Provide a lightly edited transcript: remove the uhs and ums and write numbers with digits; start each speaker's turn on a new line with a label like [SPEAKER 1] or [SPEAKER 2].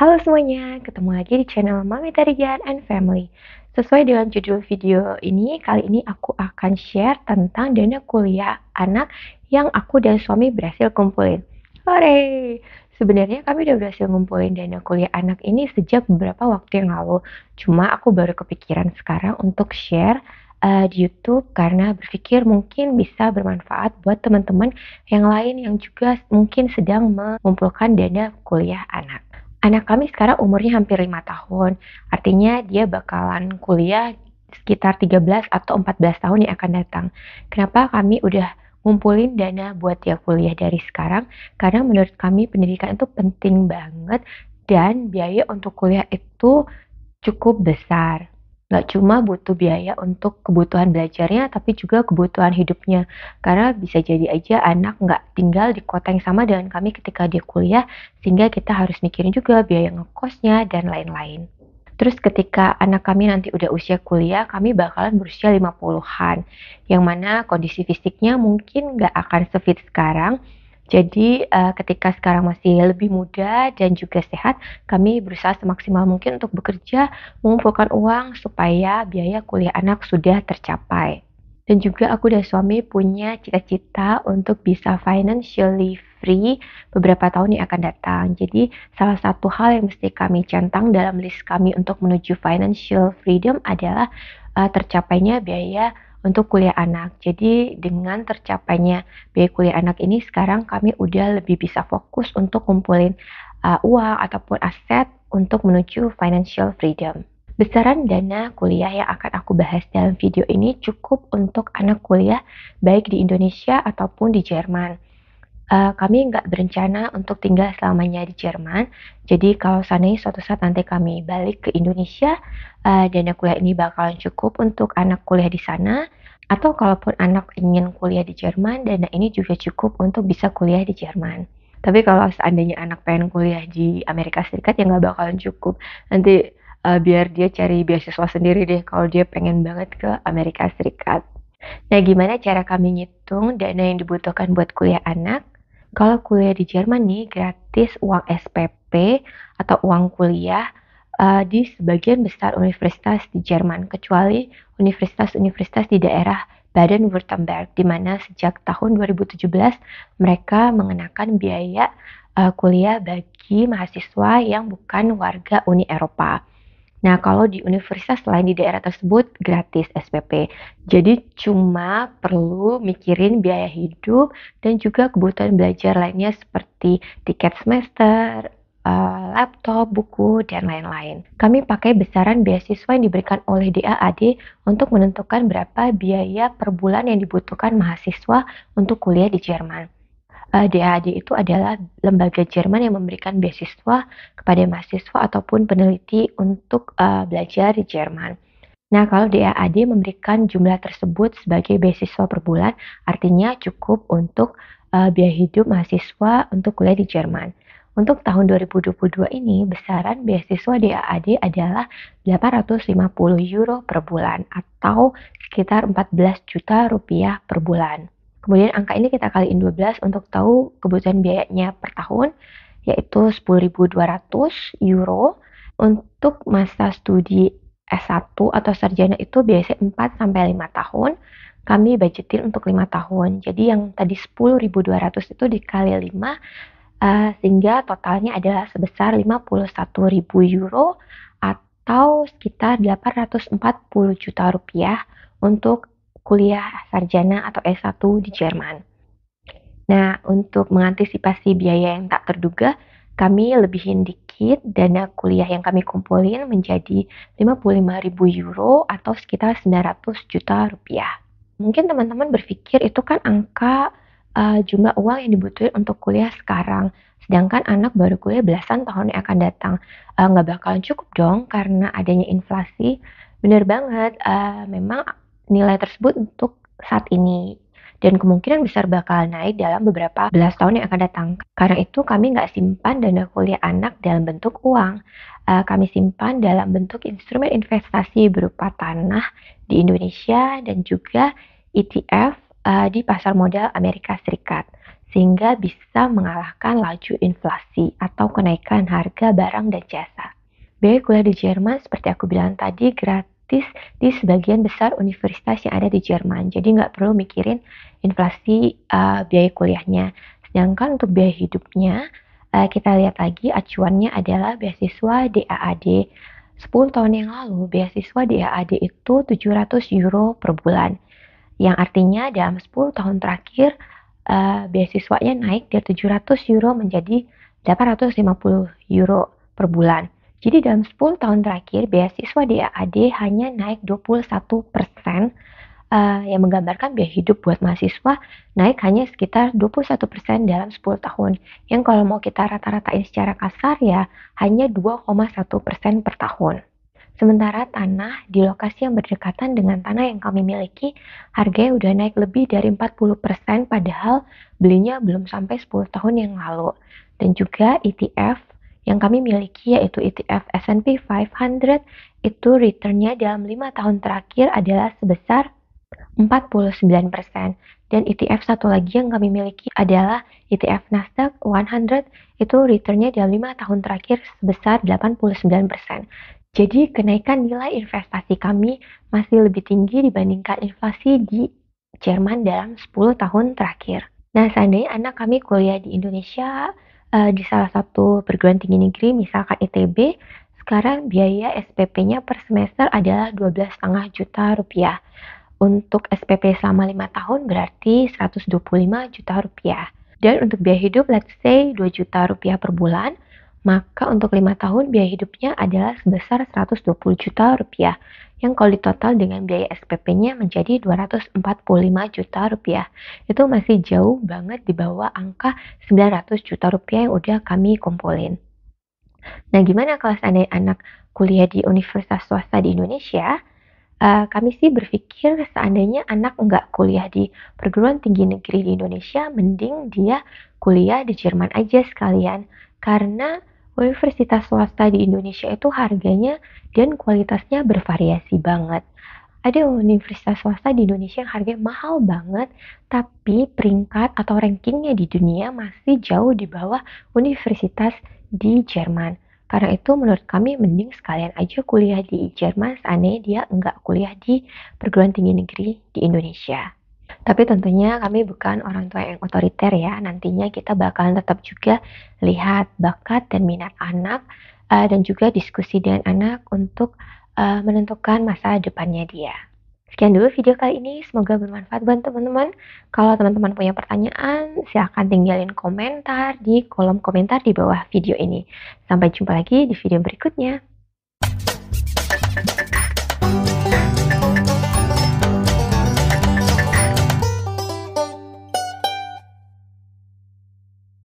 [SPEAKER 1] Halo semuanya, ketemu lagi di channel Mami Tarigan and Family. Sesuai dengan judul video ini, kali ini aku akan share tentang dana kuliah anak yang aku dan suami berhasil kumpulin. Hore! Sebenarnya kami udah berhasil ngumpulin dana kuliah anak ini sejak beberapa waktu yang lalu. Cuma aku baru kepikiran sekarang untuk share di YouTube karena berpikir mungkin bisa bermanfaat buat teman-teman yang lain yang juga mungkin sedang mengumpulkan dana kuliah anak. Anak kami sekarang umurnya hampir 5 tahun, artinya dia bakalan kuliah sekitar 13 atau 14 tahun yang akan datang. Kenapa kami udah ngumpulin dana buat dia kuliah dari sekarang? Karena menurut kami pendidikan itu penting banget dan biaya untuk kuliah itu cukup besar. Nggak cuma butuh biaya untuk kebutuhan belajarnya, tapi juga kebutuhan hidupnya. Karena bisa jadi aja anak nggak tinggal di kota yang sama dengan kami ketika dia kuliah, sehingga kita harus mikirin juga biaya ngekosnya dan lain-lain. Terus ketika anak kami nanti udah usia kuliah, kami bakalan berusia 50-an, yang mana kondisi fisiknya mungkin nggak akan sefit sekarang. Jadi ketika sekarang masih lebih muda dan juga sehat, kami berusaha semaksimal mungkin untuk bekerja, mengumpulkan uang supaya biaya kuliah anak sudah tercapai. Dan juga aku dan suami punya cita-cita untuk bisa financially free beberapa tahun yang akan datang. Jadi salah satu hal yang mesti kami centang dalam list kami untuk menuju financial freedom adalah tercapainya biaya untuk kuliah anak. Jadi dengan tercapainya biaya kuliah anak ini sekarang kami udah lebih bisa fokus untuk kumpulin uang ataupun aset untuk menuju financial freedom. Besaran dana kuliah yang akan aku bahas dalam video ini cukup untuk anak kuliah baik di Indonesia ataupun di Jerman. Kami nggak berencana untuk tinggal selamanya di Jerman, jadi kalau seandainya suatu saat nanti kami balik ke Indonesia, dana kuliah ini bakalan cukup untuk anak kuliah di sana, atau kalaupun anak ingin kuliah di Jerman, dana ini juga cukup untuk bisa kuliah di Jerman. Tapi kalau seandainya anak pengen kuliah di Amerika Serikat ya nggak bakalan cukup. Nanti biar dia cari beasiswa sendiri deh kalau dia pengen banget ke Amerika Serikat. Nah, gimana cara kami ngitung dana yang dibutuhkan buat kuliah anak? Kalau kuliah di Jerman nih gratis uang SPP atau uang kuliah di sebagian besar universitas di Jerman, kecuali universitas-universitas di daerah Baden-Württemberg, di mana sejak tahun 2017 mereka mengenakan biaya kuliah bagi mahasiswa yang bukan warga Uni Eropa. Nah, kalau di universitas lain di daerah tersebut gratis SPP. Jadi cuma perlu mikirin biaya hidup dan juga kebutuhan belajar lainnya seperti tiket semester, laptop, buku, dan lain-lain. Kami pakai besaran beasiswa yang diberikan oleh DAAD untuk menentukan berapa biaya per bulan yang dibutuhkan mahasiswa untuk kuliah di Jerman. DAAD itu adalah lembaga Jerman yang memberikan beasiswa kepada mahasiswa ataupun peneliti untuk belajar di Jerman. Nah, kalau DAAD memberikan jumlah tersebut sebagai beasiswa per bulan, artinya cukup untuk biaya hidup mahasiswa untuk kuliah di Jerman. Untuk tahun 2022 ini, besaran beasiswa DAAD adalah 850 euro per bulan atau sekitar 14 juta rupiah per bulan. Kemudian angka ini kita kaliin 12 untuk tahu kebutuhan biayanya per tahun, yaitu 10.200 euro. Untuk masa studi S1 atau sarjana itu biasanya 4-5 tahun. Kami budgetin untuk 5 tahun. Jadi yang tadi 10.200 itu dikali 5, sehingga totalnya adalah sebesar 51.000 euro atau sekitar 840 juta rupiah untuk kuliah sarjana atau S1 di Jerman. Nah, untuk mengantisipasi biaya yang tak terduga, kami lebihin dikit dana kuliah yang kami kumpulin menjadi 55.000 euro atau sekitar 900 juta rupiah. Mungkin teman-teman berpikir itu kan angka jumlah uang yang dibutuhin untuk kuliah sekarang, sedangkan anak baru kuliah belasan tahun yang akan datang. Nggak bakalan cukup dong karena adanya inflasi. Bener banget, memang nilai tersebut untuk saat ini dan kemungkinan besar bakal naik dalam beberapa belas tahun yang akan datang. Karena itu kami nggak simpan dana kuliah anak dalam bentuk uang. Kami simpan dalam bentuk instrumen investasi berupa tanah di Indonesia dan juga ETF di pasar modal Amerika Serikat. sehingga bisa mengalahkan laju inflasi atau kenaikan harga barang dan jasa. Biaya kuliah di Jerman seperti aku bilang tadi gratis di sebagian besar universitas yang ada di Jerman, jadi nggak perlu mikirin inflasi biaya kuliahnya. Sedangkan untuk biaya hidupnya, kita lihat lagi acuannya adalah beasiswa DAAD. 10 tahun yang lalu, beasiswa DAAD itu 700 euro per bulan, yang artinya dalam 10 tahun terakhir, beasiswanya naik dari 700 euro menjadi 850 euro per bulan. Jadi dalam 10 tahun terakhir, beasiswa DAAD hanya naik 21%, yang menggambarkan biaya hidup buat mahasiswa naik hanya sekitar 21% dalam 10 tahun. Yang kalau mau kita rata-ratain secara kasar ya hanya 2,1% per tahun. Sementara tanah di lokasi yang berdekatan dengan tanah yang kami miliki, harganya udah naik lebih dari 40% padahal belinya belum sampai 10 tahun yang lalu. Dan juga ETF yang kami miliki yaitu ETF S&P 500 itu returnnya dalam 5 tahun terakhir adalah sebesar 49%. Dan ETF satu lagi yang kami miliki adalah ETF Nasdaq 100, itu returnnya dalam 5 tahun terakhir sebesar 89%. Jadi kenaikan nilai investasi kami masih lebih tinggi dibandingkan inflasi di Jerman dalam 10 tahun terakhir. Nah, seandainya anak kami kuliah di Indonesia, di salah satu perguruan tinggi negeri, misalkan ITB, sekarang biaya SPP-nya per semester adalah 12,5 juta rupiah. Untuk SPP selama 5 tahun berarti 125 juta rupiah. Dan untuk biaya hidup let's say 2 juta rupiah per bulan, maka untuk 5 tahun biaya hidupnya adalah sebesar 120 juta rupiah. Yang kalau ditotal dengan biaya SPP-nya menjadi 245 juta rupiah. Itu masih jauh banget di bawah angka 900 juta rupiah yang udah kami kumpulin. Nah, gimana kalau seandainya anak kuliah di universitas swasta di Indonesia? Kami sih berpikir seandainya anak nggak kuliah di perguruan tinggi negeri di Indonesia, mending dia kuliah di Jerman aja sekalian. Karena universitas swasta di Indonesia itu harganya dan kualitasnya bervariasi banget. Ada universitas swasta di Indonesia yang harganya mahal banget, tapi peringkat atau rankingnya di dunia masih jauh di bawah universitas di Jerman. Karena itu menurut kami mending sekalian aja kuliah di Jerman seandainya dia nggak kuliah di perguruan tinggi negeri di Indonesia. Tapi tentunya kami bukan orang tua yang otoriter ya, nantinya kita bakalan tetap juga lihat bakat dan minat anak, dan juga diskusi dengan anak untuk menentukan masa depannya dia. Sekian dulu video kali ini, semoga bermanfaat buat teman-teman. Kalau teman-teman punya pertanyaan, silahkan tinggalin komentar di kolom komentar di bawah video ini. Sampai jumpa lagi di video berikutnya.